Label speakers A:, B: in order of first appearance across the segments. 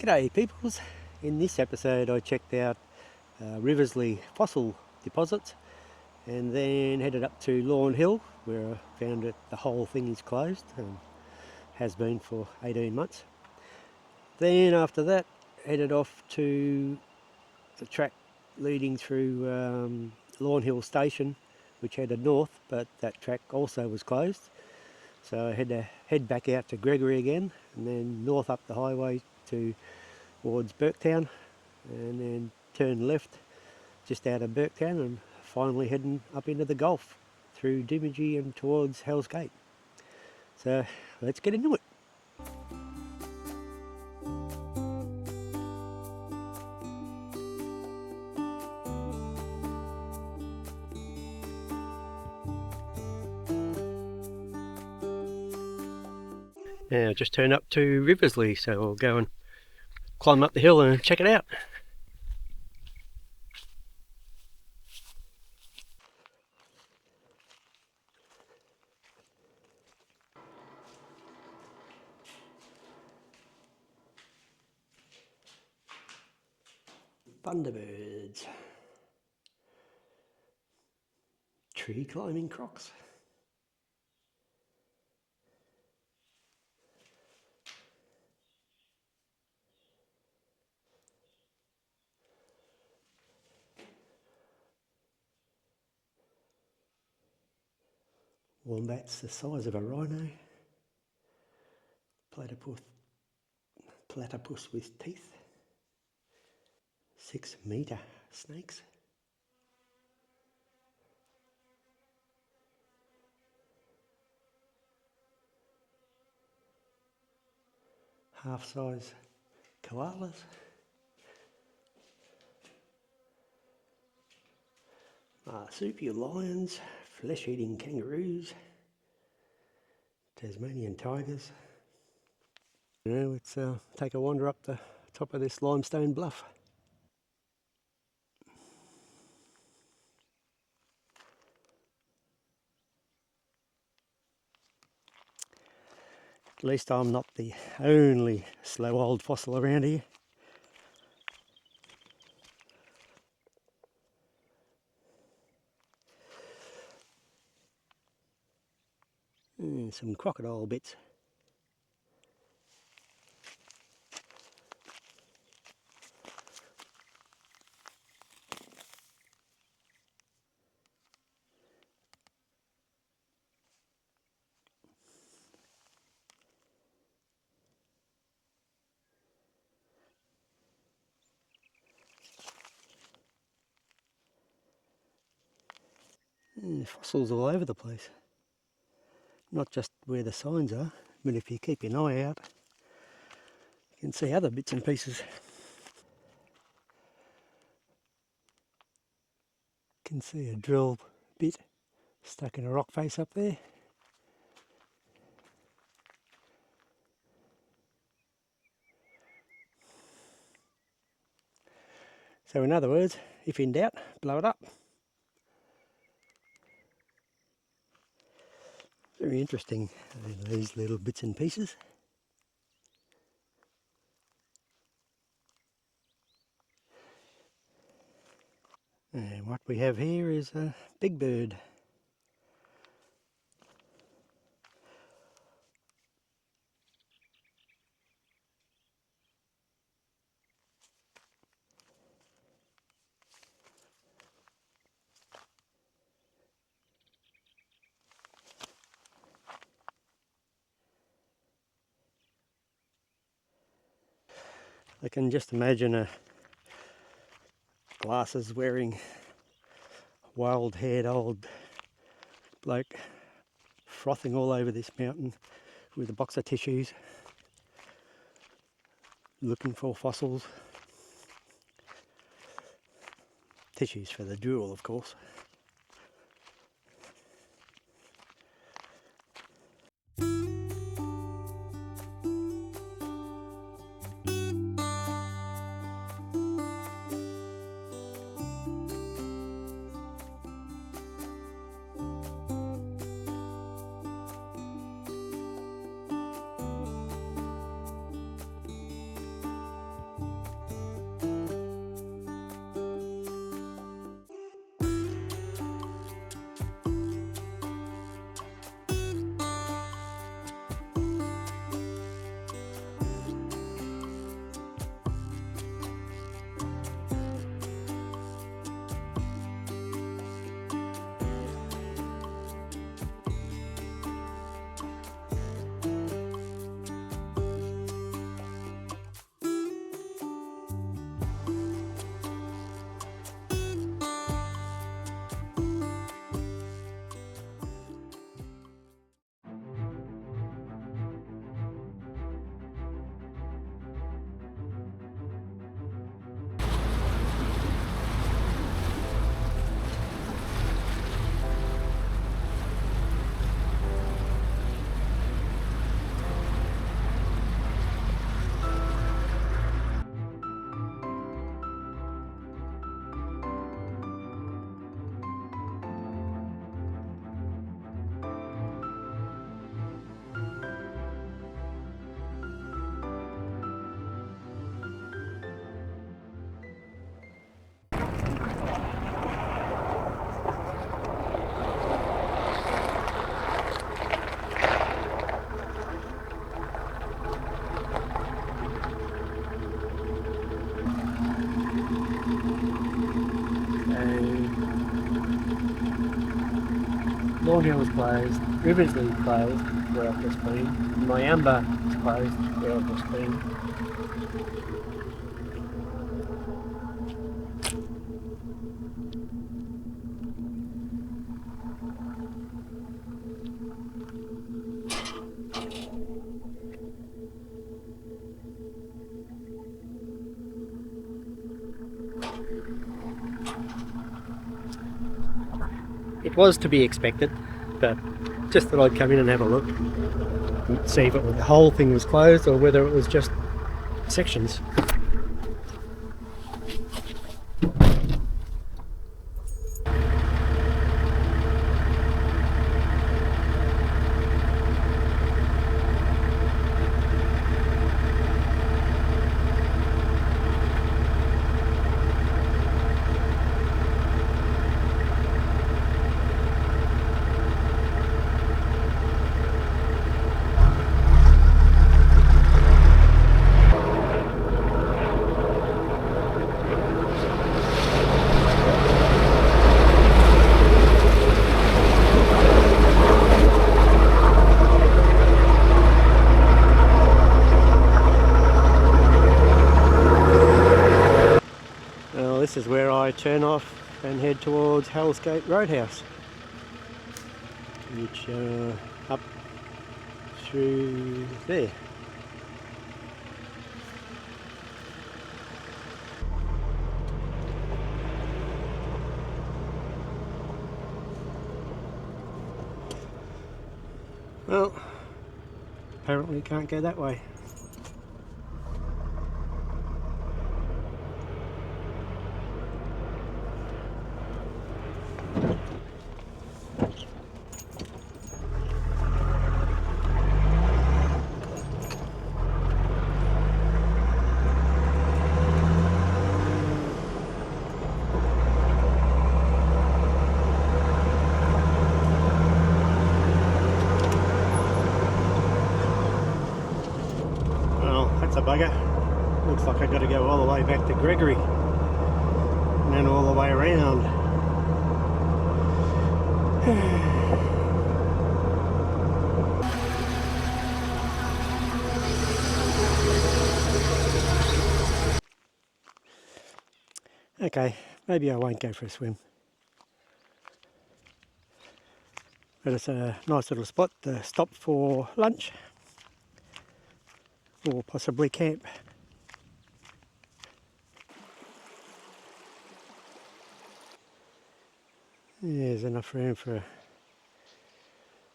A: G'day peoples. In this episode I checked out Riversleigh Fossil deposits and then headed up to Lawn Hill where I found that the whole thing is closed and has been for 18 months. Then after that headed off to the track leading through Lawn Hill Station, which headed north, but that track also was closed. So I had to head back out to Gregory again and then north up the highway towards Burketown and then turn left just out of Burketown and finally heading up into the Gulf through Doomadgee and towards Hell's Gate. So let's get into it. Now just turned up to Riversleigh, so we'll go and climb up the hill and check it out. Thunderbirds. Tree climbing crocs. Wombats the size of a rhino. Platypus with teeth. 6-metre snakes. Half-size koalas. Marsupial lions, flesh-eating kangaroos, Tasmanian tigers. Now let's take a wander up the top of this limestone bluff. At least I'm not the only slow old fossil around here. Some crocodile bits. Fossils all over the place. Not just where the signs are, but if you keep an eye out, you can see other bits and pieces. You can see a drill bit stuck in a rock face up there. So in other words, if in doubt, blow it up. Very interesting, these little bits and pieces. And what we have here is a big bird. I can just imagine a glasses wearing wild haired old bloke frothing all over this mountain with a box of tissues looking for fossils. Tissues for the drool, of course. Lawn Hill is closed, Riversleigh is closed, where I've just been, Mayamba is closed, where I've just been. It was to be expected, but just thought I'd come in and have a look and see if the whole thing was closed or whether it was just sections. This is where I turn off and head towards Hellsgate Roadhouse, which up through there. Well, apparently can't go that way. That's a bugger. Looks like I've got to go all the way back to Gregory and then all the way around. Okay, maybe I won't go for a swim. But it's a nice little spot to stop for lunch or possibly camp. There's enough room for a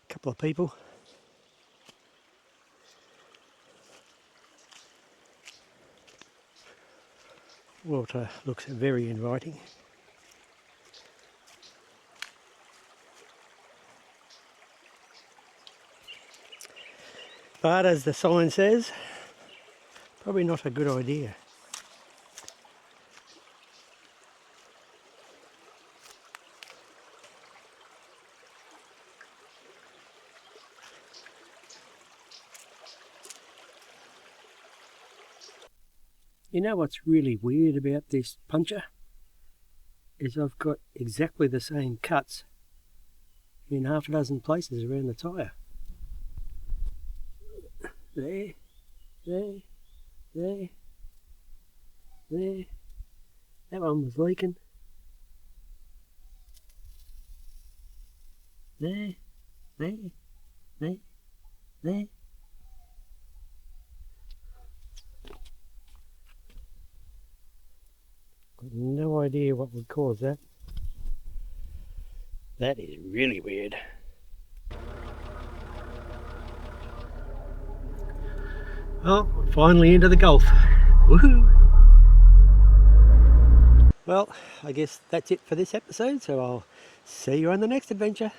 A: couple of people. Water looks very inviting. But as the sign says, probably not a good idea. You know what's really weird about this puncture? Is I've got exactly the same cuts in half a dozen places around the tyre. There, there, there, there. That one was leaking. There, there, there, there. Got no idea what would cause that. That is really weird. Oh, finally into the Gulf. Woohoo! Well, I guess that's it for this episode, so I'll see you on the next adventure.